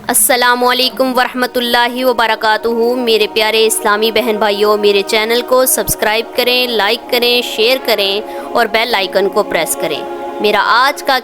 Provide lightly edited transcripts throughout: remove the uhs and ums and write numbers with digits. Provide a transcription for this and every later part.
السلام علیکم ورحمۃ اللہ وبرکاتہ۔ میرے پیارے اسلامی بہن بھائیوں، میرے چینل کو سبسکرائب کریں، لائک کریں، شیئر کریں اور بیل آئیکن کو پریس کریں۔ میرا آج کا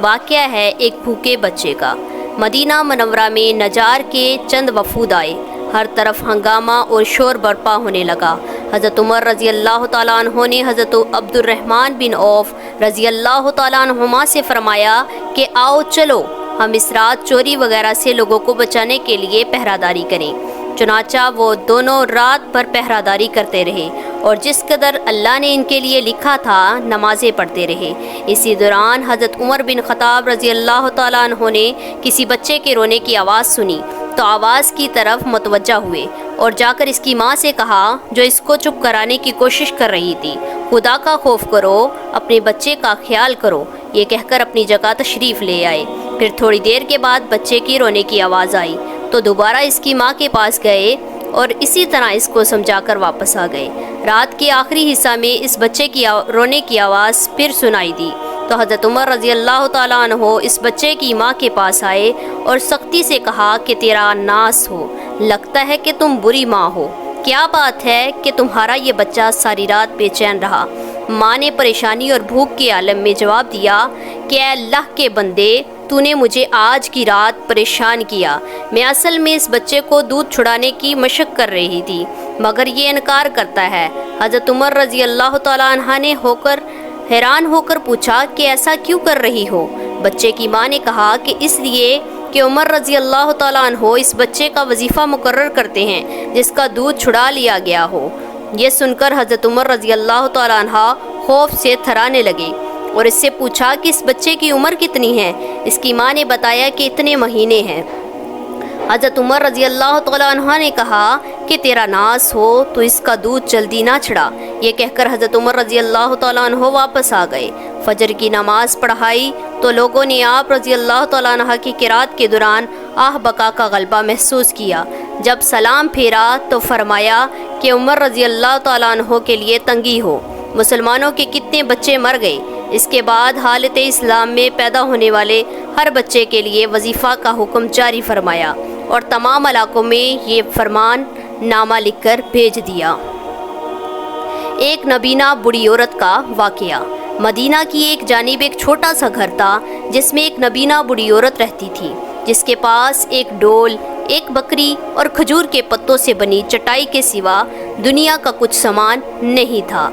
واقعہ ہے ایک بھوکے بچے کا۔ مدینہ منورہ میں نجار کے چند وفود آئے، ہر طرف ہنگامہ اور شور برپا ہونے لگا۔ حضرت عمر رضی اللہ تعالیٰ عنہ نے حضرت عبد الرحمن بن عوف رضی اللہ تعالیٰ عنہما سے فرمایا کہ آؤ چلو ہم اس رات چوری وغیرہ سے لوگوں کو بچانے کے لیے پہرہ داری کریں۔ چنانچہ وہ دونوں رات بھر پہرہ داری کرتے رہے اور جس قدر اللہ نے ان کے لیے لکھا تھا نمازیں پڑھتے رہے۔ اسی دوران حضرت عمر بن خطاب رضی اللہ تعالیٰ عنہ نے کسی بچے کے رونے کی آواز سنی تو آواز کی طرف متوجہ ہوئے اور جا کر اس کی ماں سے کہا جو اس کو چپ کرانے کی کوشش کر رہی تھی، خدا کا خوف کرو، اپنے بچے کا خیال کرو۔ یہ کہہ کر اپنی جگہ تشریف لے آئے۔ پھر تھوڑی دیر کے بعد بچے کی رونے کی آواز آئی تو دوبارہ اس کی ماں کے پاس گئے اور اسی طرح اس کو سمجھا کر واپس آ گئے۔ رات کے آخری حصہ میں اس بچے کی رونے کی آواز پھر سنائی دی تو حضرت عمر رضی اللہ تعالیٰ عنہ اس بچے کی ماں کے پاس آئے اور سختی سے کہا کہ تیرا ناس ہو، لگتا ہے کہ تم بری ماں ہو، کیا بات ہے کہ تمہارا یہ بچہ ساری رات بے چین رہا؟ ماں نے پریشانی اور بھوک کے عالم میں جواب دیا کہ اے اللہ کے بندے، تو نے مجھے آج کی رات پریشان کیا۔ میں اصل میں اس بچے کو دودھ چھڑانے کی مشق کر رہی تھی مگر یہ انکار کرتا ہے۔ حضرت عمر رضی اللہ تعالیٰ عنہ نے حیران ہو کر پوچھا کہ ایسا کیوں کر رہی ہو؟ بچے کی ماں نے کہا کہ اس لیے کہ عمر رضی اللہ تعالیٰ عنہ اس بچے کا وظیفہ مقرر کرتے ہیں جس کا دودھ چھڑا لیا گیا ہو۔ یہ سن کر حضرت عمر رضی اللہ تعالیٰ عنہ خوف سے تھرانے لگے اور اس سے پوچھا کہ اس بچے کی عمر کتنی ہے؟ اس کی ماں نے بتایا کہ اتنے مہینے ہیں۔ حضرت عمر رضی اللہ تعالیٰ عنہ نے کہا کہ تیرا ناس ہو تو اس کا دودھ جلدی نہ چھڑا۔ یہ کہہ کر حضرت عمر رضی اللہ تعالیٰ عنہ واپس آ گئے۔ فجر کی نماز پڑھائی تو لوگوں نے آپ رضی اللہ تعالیٰ عنہ کی قرات کے دوران آہ بکا کا غلبہ محسوس کیا۔ جب سلام پھیرا تو فرمایا کہ عمر رضی اللہ تعالیٰ عنہ کے لیے تنگی ہو، مسلمانوں کے کتنے بچے مر گئے۔ اس کے بعد حالت اسلام میں پیدا ہونے والے ہر بچے کے لیے وظیفہ کا حکم جاری فرمایا اور تمام علاقوں میں یہ فرمان نامہ لکھ کر بھیج دیا۔ ایک نبینہ بوڑھی عورت کا واقعہ۔ مدینہ کی ایک جانب ایک چھوٹا سا گھر تھا جس میں ایک نبینہ بوڑھی عورت رہتی تھی جس کے پاس ایک ڈول، ایک بکری اور کھجور کے پتوں سے بنی چٹائی کے سوا دنیا کا کچھ سامان نہیں تھا۔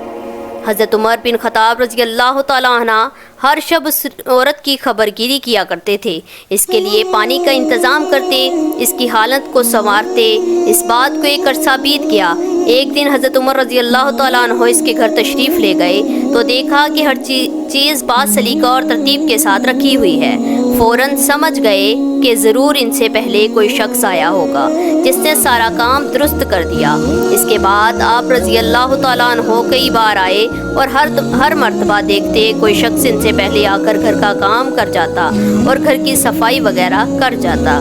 حضرت عمر بن خطاب رضی اللہ تعالیٰ عنہ ہر شب اس عورت کی خبر گیری کیا کرتے تھے، اس کے لیے پانی کا انتظام کرتے، اس کی حالت کو سنوارتے۔ اس بات کو ایک عرصہ بیت گیا۔ ایک دن حضرت عمر رضی اللہ تعالیٰ عنہ اس کے گھر تشریف لے گئے تو دیکھا کہ ہر چیز با سلیقہ اور ترتیب کے ساتھ رکھی ہوئی ہے۔ فوراً سمجھ گئے کہ ضرور ان سے پہلے کوئی شخص آیا ہوگا جس نے سارا کام درست کر دیا۔ اس کے بعد آپ رضی اللہ تعالیٰ عنہ کئی بار آئے اور ہر مرتبہ دیکھتے کوئی شخص ان سے پہلے آ کر گھر کا کام کر جاتا اور گھر کی صفائی وغیرہ کر جاتا۔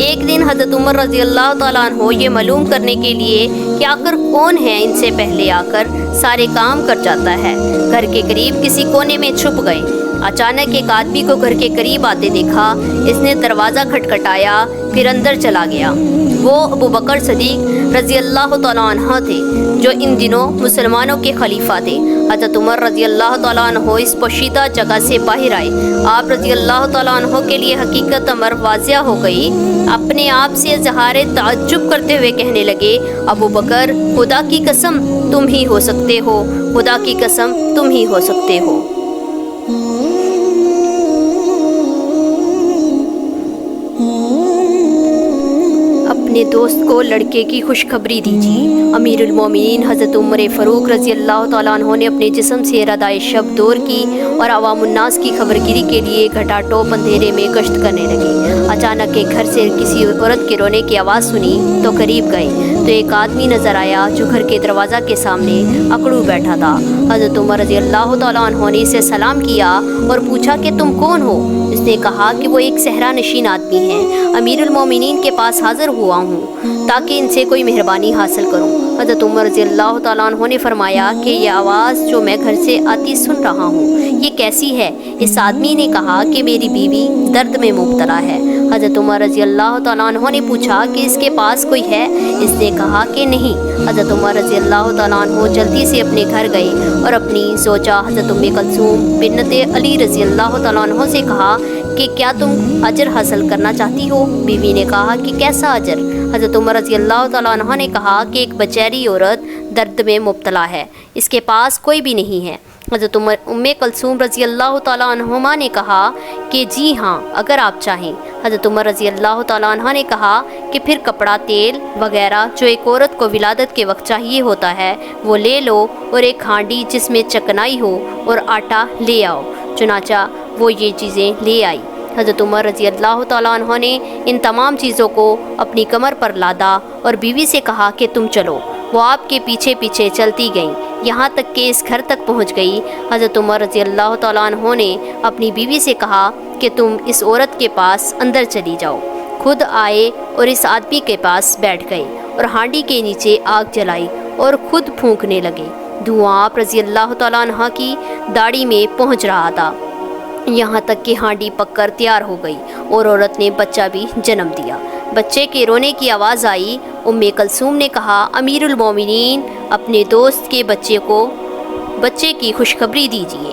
ایک دن حضرت عمر رضی اللہ تعالیٰ عنہ یہ معلوم کرنے کے لیے کہ آخر کون ہے ان سے پہلے آ کر سارے کام کر جاتا ہے، گھر کے قریب کسی کونے میں چھپ گئے۔ اچانک ایک آدمی کو گھر کے قریب آتے دیکھا۔ اس نے دروازہ کھٹکھٹایا، پھر اندر چلا گیا۔ وہ ابو بکر صدیق رضی اللہ تعالیٰ عنہ تھے جو ان دنوں مسلمانوں کے خلیفہ تھے۔ حضرت عمر رضی اللہ تعالیٰ عنہ اس پوشیدہ جگہ سے باہر آئے۔ آپ رضی اللہ تعالیٰ عنہ کے لیے حقیقت امر واضح ہو گئی۔ اپنے آپ سے اظہار تعجب کرتے ہوئے کہنے لگے، ابو بکر، خدا کی قسم تم ہی ہو سکتے ہو، خدا کی قسم تم ہی ہو سکتے ہو۔ اپنے دوست کو لڑکے کی خوشخبری دیجیے۔ امیر المومنین حضرت عمر فاروق رضی اللہ تعالیٰ عنہ نے اپنے جسم سے ردائے شب دور کی اور عوام الناس کی خبر گیری کے لیے گھٹا ٹوپ اندھیرے میں گشت کرنے لگے۔ اچانک ایک گھر سے کسی عورت کے رونے کی آواز سنی تو قریب گئے تو ایک آدمی نظر آیا جو گھر کے دروازہ کے سامنے اکڑو بیٹھا تھا۔ حضرت عمر رضی اللہ تعالیٰ عنہ نے اسے سلام کیا اور پوچھا کہ تم کون ہو؟ اس نے کہا کہ وہ ایک صحرا نشین آدمی ہیں، امیر المومنین کے پاس حاضر ہوا ہوں تاکہ ان سے کوئی مہربانی حاصل کروں۔ حضرت عمر رضی اللہ تعالیٰ عنہ نے فرمایا کہ یہ آواز جو میں گھر سے آتی سن رہا ہوں یہ کیسی ہے؟ اس آدمی نے کہا کہ میری بیوی درد میں مبتلا ہے حضرت عمر رضی اللہ تعالیٰ عنہ نے پوچھا کہ اس کے پاس کوئی ہے؟ اس نے کہا کہ نہیں۔ حضرت عمر رضی اللہ تعالیٰ عنہ جلدی سے اپنے گھر گئے اور اپنی زوجہ حضرت ام کلثوم بنت علی رضی اللہ تعالیٰ عنہ سے کہا کہ کیا تم اجر حاصل کرنا چاہتی ہو؟ بیوی نے کہا کہ کیسا اجر؟ حضرت عمر رضی اللہ تعالیٰ عنہ نے کہا کہ ایک بیچاری عورت درد میں مبتلا ہے، اس کے پاس کوئی بھی نہیں ہے۔ حضرت ام کلثوم رضی اللہ تعالیٰ عنہما نے کہا کہ جی ہاں، اگر آپ چاہیں۔ حضرت عمر رضی اللہ تعالیٰ عنہ نے کہا کہ پھر کپڑا، تیل وغیرہ جو ایک عورت کو ولادت کے وقت چاہیے ہوتا ہے وہ لے لو، اور ایک ہانڈی جس میں چکنائی ہو اور آٹا لے آؤ۔ چنانچہ وہ یہ چیزیں لے آئی۔ حضرت عمر رضی اللہ تعالیٰ عنہ نے ان تمام چیزوں کو اپنی کمر پر لادا اور بیوی سے کہا کہ تم چلو۔ وہ آپ کے پیچھے پیچھے چلتی گئیں، یہاں تک کہ اس گھر تک پہنچ گئی۔ حضرت عمر رضی اللہ تعالیٰ عنہ نے اپنی بیوی سے کہا کہ تم اس عورت کے پاس اندر چلی جاؤ۔ خود آئے اور اس آدمی کے پاس بیٹھ گئے اور ہانڈی کے نیچے آگ جلائی اور خود پھونکنے لگے۔ دھواں آپ رضی اللہ تعالیٰ عنہ کی داڑھی میں پہنچ رہا تھا، یہاں تک کہ ہانڈی پک کر تیار ہو گئی اور عورت نے بچہ بھی جنم دیا۔ بچے کے رونے کی آواز آئی۔ ام کلثوم نے کہا امیر المومنین اپنے دوست کے بچے کی خوشخبری دیجیے۔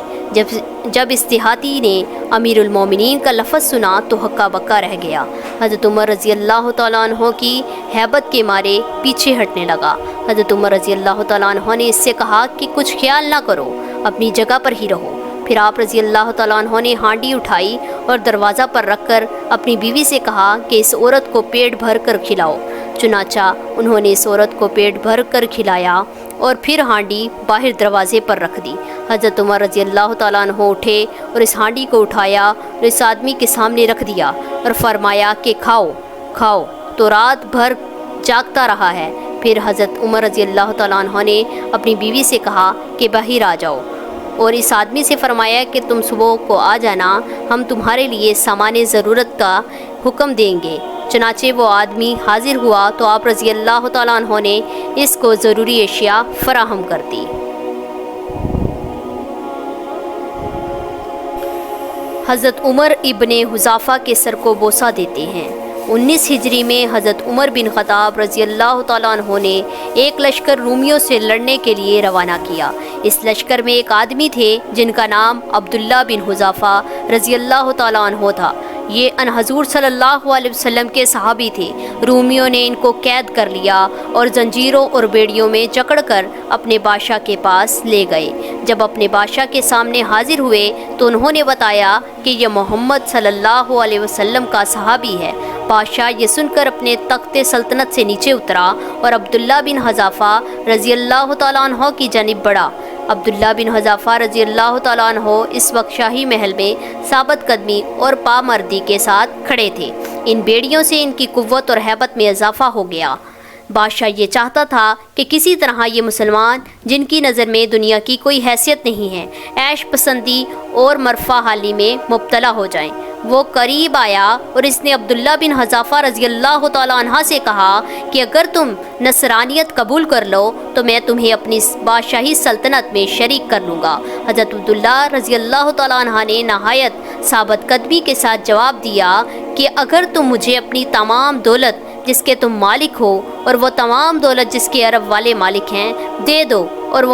جب اس دیہاتی نے امیر المومنین کا لفظ سنا تو ہکا بکا رہ گیا۔ حضرت عمر رضی اللہ تعالیٰ عنہ کی ہیبت کے مارے پیچھے ہٹنے لگا۔ حضرت عمر رضی اللہ تعالیٰ عنہ نے اس سے کہا کہ کچھ خیال نہ کرو، اپنی جگہ پر ہی رہو۔ پھر آپ رضی اللہ تعالیٰ عنہ نے ہانڈی اٹھائی اور دروازہ پر رکھ کر اپنی بیوی سے کہا کہ اس عورت کو پیٹ بھر کر کھلاؤ۔ چنانچہ انہوں نے اس عورت کو پیٹ بھر کر کھلایا اور پھر ہانڈی باہر دروازے پر رکھ دی۔ حضرت عمر رضی اللہ تعالیٰ عنہ اٹھے اور اس ہانڈی کو اٹھایا اور اس آدمی کے سامنے رکھ دیا اور فرمایا کہ کھاؤ کھاؤ، تو رات بھر جاگتا رہا ہے۔ پھر حضرت عمر رضی اللہ تعالیٰ عنہ نے اپنی بیوی سے کہا کہ باہر آ جاؤ، اور اس آدمی سے فرمایا کہ تم صبح کو آ جانا، ہم تمہارے لیے سامان ضرورت کا حکم دیں گے۔ چنانچہ وہ آدمی حاضر ہوا تو آپ رضی اللہ تعالیٰ عنہ نے اس کو ضروری اشیاء فراہم کر دی۔ حضرت عمر ابن حذافہ کے سر کو بوسہ دیتے ہیں۔ 19 ہجری میں حضرت عمر بن خطاب رضی اللہ تعالیٰ عنہ نے ایک لشکر رومیوں سے لڑنے کے لیے روانہ کیا۔ اس لشکر میں ایک آدمی تھے جن کا نام عبداللہ بن حذافہ رضی اللہ تعالیٰ عنہ تھا۔ یہ ان حضور صلی اللہ علیہ وسلم کے صحابی تھے۔ رومیوں نے ان کو قید کر لیا اور زنجیروں اور بیڑیوں میں جکڑ کر اپنے بادشاہ کے پاس لے گئے۔ جب اپنے بادشاہ کے سامنے حاضر ہوئے تو انہوں نے بتایا کہ یہ محمد صلی اللہ علیہ وسلم کا صحابی ہے۔ بادشاہ یہ سن کر اپنے تخت سلطنت سے نیچے اترا اور عبداللہ بن حذافہ رضی اللہ تعالیٰ عنہ کی جانب بڑھا۔ عبداللہ بن حذافہ رضی اللہ تعالیٰ عنہ اس وقت شاہی محل میں ثابت قدمی اور پامردی کے ساتھ کھڑے تھے۔ ان بیڑیوں سے ان کی قوت اور ہیبت میں اضافہ ہو گیا۔ بادشاہ یہ چاہتا تھا کہ کسی طرح یہ مسلمان جن کی نظر میں دنیا کی کوئی حیثیت نہیں ہے، عیش پسندی اور مرفہ حالی میں مبتلا ہو جائیں۔ وہ قریب آیا اور اس نے عبداللہ بن حذافہ رضی اللہ تعالیٰ عنہ سے کہا کہ اگر تم نصرانیت قبول کر لو تو میں تمہیں اپنی بادشاہی سلطنت میں شریک کر لوں گا۔ حضرت عبداللہ رضی اللہ تعالیٰ عنہ نے نہایت ثابت قدمی کے ساتھ جواب دیا کہ اگر تم مجھے اپنی تمام دولت جس کے تم مالک ہو اور وہ تمام دولت جس کے عرب والے مالک ہیں دے دو اور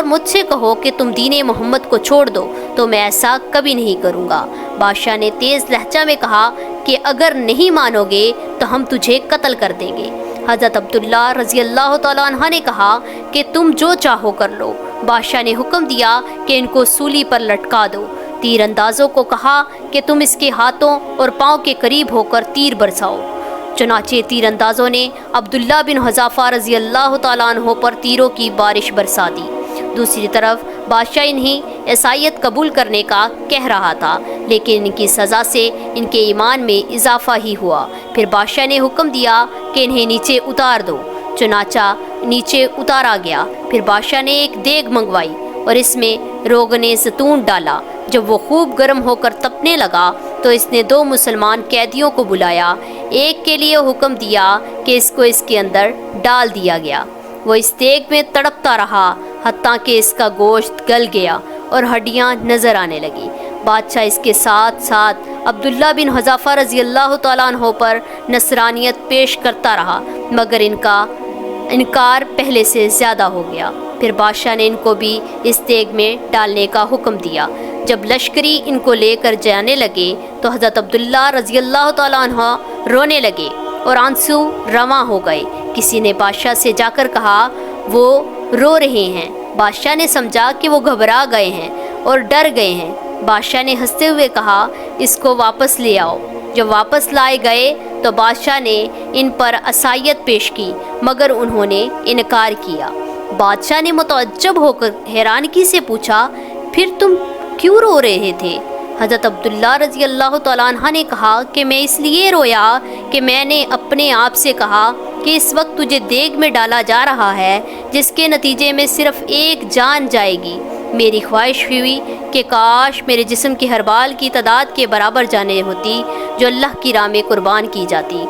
مجھ سے کہو کہ تم دین محمد کو چھوڑ دو تو میں ایسا کبھی نہیں کروں گا۔ بادشاہ نے تیز لہجہ میں کہا کہ اگر نہیں مانو گے تو ہم تجھے قتل کر دیں گے۔ حضرت عبداللہ رضی اللہ تعالیٰ عنہ نے کہا کہ تم جو چاہو کر لو۔ بادشاہ نے حکم دیا کہ ان کو سولی پر لٹکا دو۔ تیر اندازوں کو کہا کہ تم اس کے ہاتھوں اور پاؤں کے قریب ہو کر تیر برساؤ۔ چنانچہ تیر اندازوں نے عبداللہ بن حذافہ رضی اللہ تعالیٰ عنہ پر تیروں کی بارش برسا دی۔ دوسری طرف بادشاہ انہیں عیسائیت قبول کرنے کا کہہ رہا تھا، لیکن ان کی سزا سے ان کے ایمان میں اضافہ ہی ہوا۔ پھر بادشاہ نے حکم دیا کہ انہیں نیچے اتار دو۔ چنانچہ نیچے اتارا گیا۔ پھر بادشاہ نے ایک دیگ منگوائی اور اس میں روغن زیتون ڈالا۔ جب وہ خوب گرم ہو کر تپنے لگا تو اس نے 2 مسلمان قیدیوں کو بلایا۔ ایک کے لیے حکم دیا کہ اس کو اس کے اندر ڈال دیا گیا۔ وہ اس دیگ میں تڑپتا رہا حتیٰ کہ اس کا گوشت گل گیا اور ہڈیاں نظر آنے لگی۔ بادشاہ اس کے ساتھ ساتھ عبداللہ بن حذافہ رضی اللہ تعالیٰ عنہ پر نصرانیت پیش کرتا رہا، مگر ان کا انکار پہلے سے زیادہ ہو گیا۔ پھر بادشاہ نے ان کو بھی اس دیگ میں ڈالنے کا حکم دیا۔ جب لشکری ان کو لے کر جانے لگے تو حضرت عبداللہ رضی اللہ تعالیٰ عنہ رونے لگے اور آنسو رواں ہو گئے۔ کسی نے بادشاہ سے جا کر کہا وہ رو رہے ہیں۔ بادشاہ نے سمجھا کہ وہ گھبرا گئے ہیں اور ڈر گئے ہیں۔ بادشاہ نے ہنستے ہوئے کہا اس کو واپس لے آؤ۔ جب واپس لائے گئے تو بادشاہ نے ان پر عصایت پیش کی، مگر انہوں نے انکار کیا۔ بادشاہ نے متعجب ہو کر حیرانگی سے پوچھا پھر تم کیوں رو رہے تھے؟ حضرت عبداللہ رضی اللہ تعالیٰ عنہ نے کہا کہ میں اس لیے رویا کہ میں نے اپنے آپ سے کہا کہ اس وقت تجھے دیگ میں ڈالا جا رہا ہے جس کے نتیجے میں صرف ایک جان جائے گی۔ میری خواہش ہوئی کہ کاش میرے جسم کی ہر بال کی تعداد کے برابر جانیں ہوتی جو اللہ کی راہ میں قربان کی جاتی۔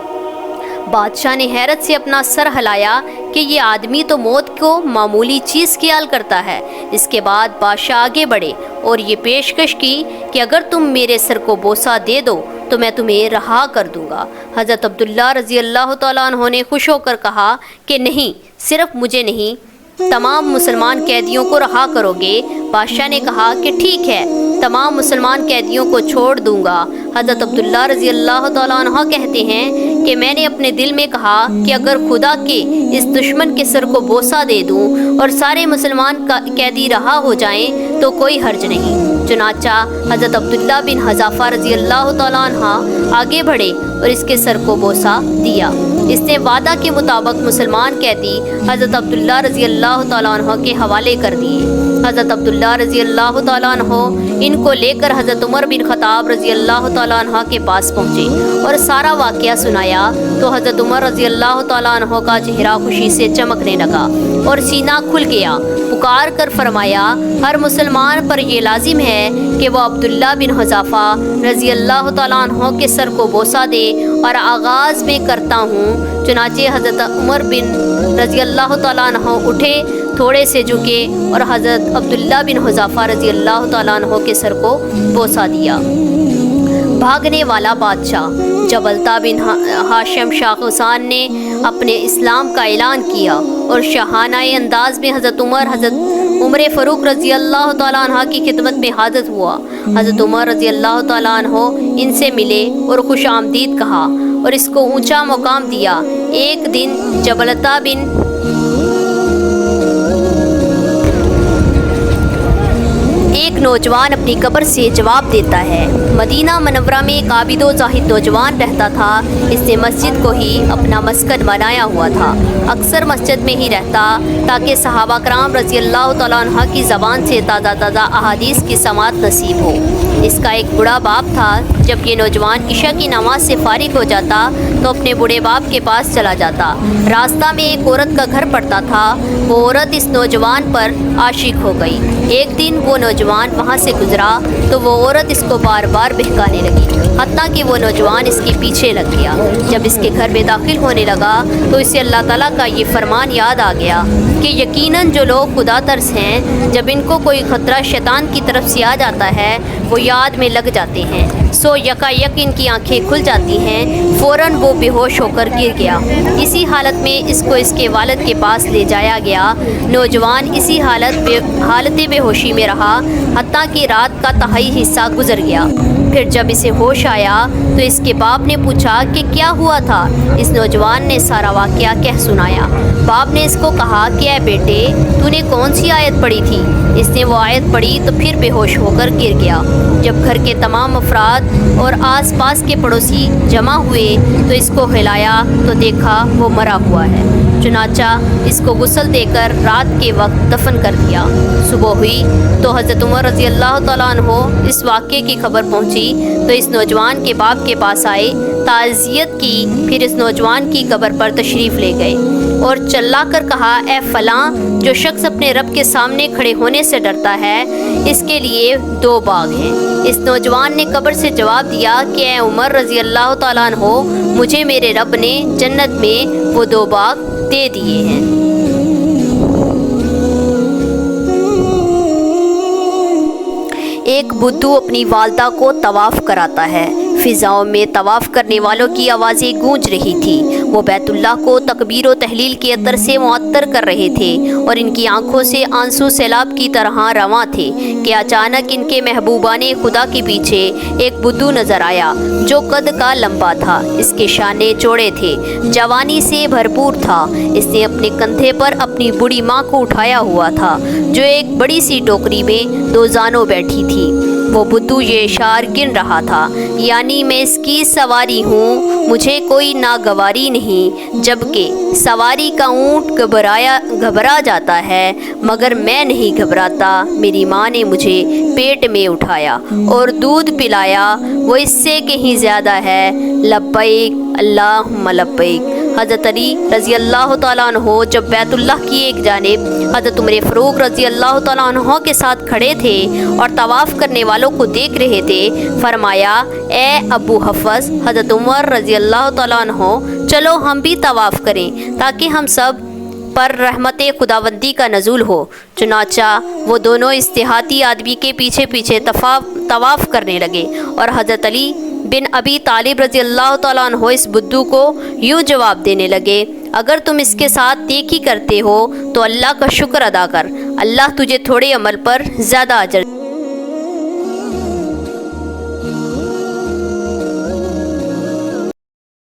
بادشاہ نے حیرت سے اپنا سر ہلایا کہ یہ آدمی تو موت کو معمولی چیز خیال کرتا ہے۔ اس کے بعد بادشاہ آگے بڑھے اور یہ پیشکش کی کہ اگر تم میرے سر کو بوسہ دے دو تو میں تمہیں رہا کر دوں گا۔ حضرت عبداللہ رضی اللہ تعالیٰ عنہ نے خوش ہو کر کہا کہ نہیں، صرف مجھے نہیں، تمام مسلمان قیدیوں کو رہا کرو گے؟ بادشاہ نے کہا کہ ٹھیک ہے، تمام مسلمان قیدیوں کو چھوڑ دوں گا۔ حضرت عبداللہ رضی اللہ تعالیٰ عنہ کہتے ہیں کہ میں نے اپنے دل میں کہا کہ اگر خدا کے اس دشمن کے سر کو بوسہ دے دوں اور سارے مسلمان قیدی رہا ہو جائیں تو کوئی حرج نہیں۔ چنانچہ حضرت عبداللہ بن حذافہ رضی اللہ تعالیٰ عنہ آگے بڑھے اور اس کے سر کو بوسہ دیا۔ اس نے وعدہ کے مطابق مسلمان قیدی حضرت عبداللہ رضی اللہ تعالیٰ عنہ کے حوالے کر دیے۔ حضرت عبداللہ رضی اللہ تعالیٰ عنہ ان کو لے کر حضرت عمر بن خطاب رضی اللہ تعالیٰ عنہ کے پاس پہنچے اور سارا واقعہ سنایا تو حضرت عمر رضی اللہ تعالیٰ عنہ کا چہرہ خوشی سے چمکنے لگا اور سینہ کھل گیا۔ پکار کر فرمایا ہر مسلمان پر یہ لازم ہے کہ وہ عبداللہ بن حذافہ رضی اللہ تعالیٰ عنہ کے سر کو بوسہ دے، اور آغاز میں کرتا ہوں۔ چنانچہ حضرت عمر بن رضی اللہ تعالیٰ عنہ اٹھے، تھوڑے سے جھکے اور حضرت عبداللہ بن حذافہ رضی اللہ تعالیٰ عنہ کے سر کو بوسہ دیا۔ بھاگنے والا بادشاہ۔ جب الطاع بن ہاشم شاہ حسان نے اپنے اسلام کا اعلان کیا اور شاہانہ انداز میں حضرت عمر فاروق رضی اللہ تعالیٰ عنہ کی خدمت میں حاضر ہوا۔ حضرت عمر رضی اللہ تعالیٰ عنہ ان سے ملے اور خوش آمدید کہا اور اس کو اونچا مقام دیا۔ ایک دن جب الطاع بن ایک نوجوان اپنی قبر سے جواب دیتا ہے۔ مدینہ منورہ میں ایک عابد و زاہد نوجوان رہتا تھا۔ اس نے مسجد کو ہی اپنا مسکن بنایا ہوا تھا۔ اکثر مسجد میں ہی رہتا تاکہ صحابہ کرام رضی اللہ تعالیٰ عنہ کی زبان سے تازہ تازہ احادیث کی سماعت نصیب ہو۔ اس کا ایک بوڑھا باپ تھا۔ جب یہ نوجوان عشاء کی نماز سے فارغ ہو جاتا تو اپنے بوڑھے باپ کے پاس چلا جاتا۔ راستہ میں ایک عورت کا گھر پڑتا تھا۔ وہ عورت اس نوجوان پر عاشق ہو گئی۔ ایک دن وہ نوجوان وہاں سے گزرا تو وہ عورت اس کو بار بار بہکانے لگی، حتیٰ کہ وہ نوجوان اس کے پیچھے لگ گیا۔ جب اس کے گھر میں داخل ہونے لگا تو اسے اللہ تعالیٰ کا یہ فرمان یاد آ گیا کہ یقیناً جو لوگ خدا ترس ہیں، جب ان کو کوئی خطرہ شیطان کی طرف سے آ جاتا ہے وہ یاد میں لگ جاتے ہیں، سو یکا یک ان کی آنکھیں کھل جاتی ہیں۔ فوراً وہ بے ہوش ہو کر گر گیا۔ اسی حالت میں اس کو اس کے والد کے پاس لے جایا گیا۔ نوجوان اسی حالت بے ہوشی میں رہا حتیٰ کہ رات کا تہائی حصہ گزر گیا۔ پھر جب اسے ہوش آیا تو اس کے باپ نے پوچھا کہ کیا ہوا تھا۔ اس نوجوان نے سارا واقعہ کہہ سنایا۔ باپ نے اس کو کہا کہ اے بیٹے، تو نے کون سی آیت پڑھی تھی؟ اس نے وہ آیت پڑھی تو پھر بے ہوش ہو کر گر گیا۔ جب گھر کے تمام افراد اور آس پاس کے پڑوسی جمع ہوئے تو اس کو ہلایا تو دیکھا وہ مرا ہوا ہے۔ چنانچہ اس کو غسل دے کر رات کے وقت دفن کر دیا۔ صبح ہوئی تو حضرت عمر رضی اللہ تعالیٰ عنہ اس واقعے کی خبر پہنچی تو اس نوجوان کے باپ کے پاس آئے، تعزیت کی، پھر اس نوجوان کی قبر پر تشریف لے گئے اور چلا کر کہا اے فلاں، جو شخص اپنے رب کے سامنے کھڑے ہونے سے ڈرتا ہے اس کے لیے 2 باغ ہیں۔ اس نوجوان نے قبر سے جواب دیا کہ اے عمر رضی اللہ تعالیٰ عنہ، مجھے میرے رب نے جنت میں وہ 2 باغ دے دیے ہیں۔ ایک بدھو اپنی والدہ کو طواف کراتا ہے۔ فضاؤں میں طواف کرنے والوں کی آوازیں گونج رہی تھی۔ وہ بیت اللہ کو تکبیر و تحلیل کے عطر سے معطر کر رہے تھے اور ان کی آنکھوں سے آنسو سیلاب کی طرح رواں تھے کہ اچانک ان کے محبوبان خدا کے پیچھے ایک بدھو نظر آیا جو قد کا لمبا تھا۔ اس کے شانے چوڑے تھے، جوانی سے بھرپور تھا۔ اس نے اپنے کندھے پر اپنی بوڑھی ماں کو اٹھایا ہوا تھا جو ایک بڑی سی ٹوکری میں دو زانوں بیٹھی تھی۔ وہ بدھو یہ اشعار گن رہا تھا، یعنی میں اس کی سواری ہوں، مجھے کوئی ناگواری نہیں، جبکہ سواری کا اونٹ گھبرا جاتا ہے مگر میں نہیں گھبراتا۔ میری ماں نے مجھے پیٹ میں اٹھایا اور دودھ پلایا، وہ اس سے کہیں زیادہ ہے۔ لبیک اللہم لبیک۔ حضرت علی رضی اللہ تعالیٰ عنہ جب بیت اللہ کی ایک جانب حضرت عمر فاروق رضی اللہ تعالیٰ عنہ کے ساتھ کھڑے تھے اور طواف کرنے والوں کو دیکھ رہے تھے، فرمایا اے ابو حفص حضرت عمر رضی اللہ تعالیٰ عنہ، چلو ہم بھی طواف کریں تاکہ ہم سب پر رحمت خداوندی کا نزول ہو۔ چنانچہ وہ دونوں استحاتی آدمی کے پیچھے پیچھے طواف کرنے لگے اور حضرت علی بن ابی طالب رضی اللہ تعالیٰ عنہ اس بدھو کو یوں جواب دینے لگے، اگر تم اس کے ساتھ نیکی کرتے ہو تو اللہ کا شکر ادا کر، اللہ تجھے تھوڑے عمل پر زیادہ اجر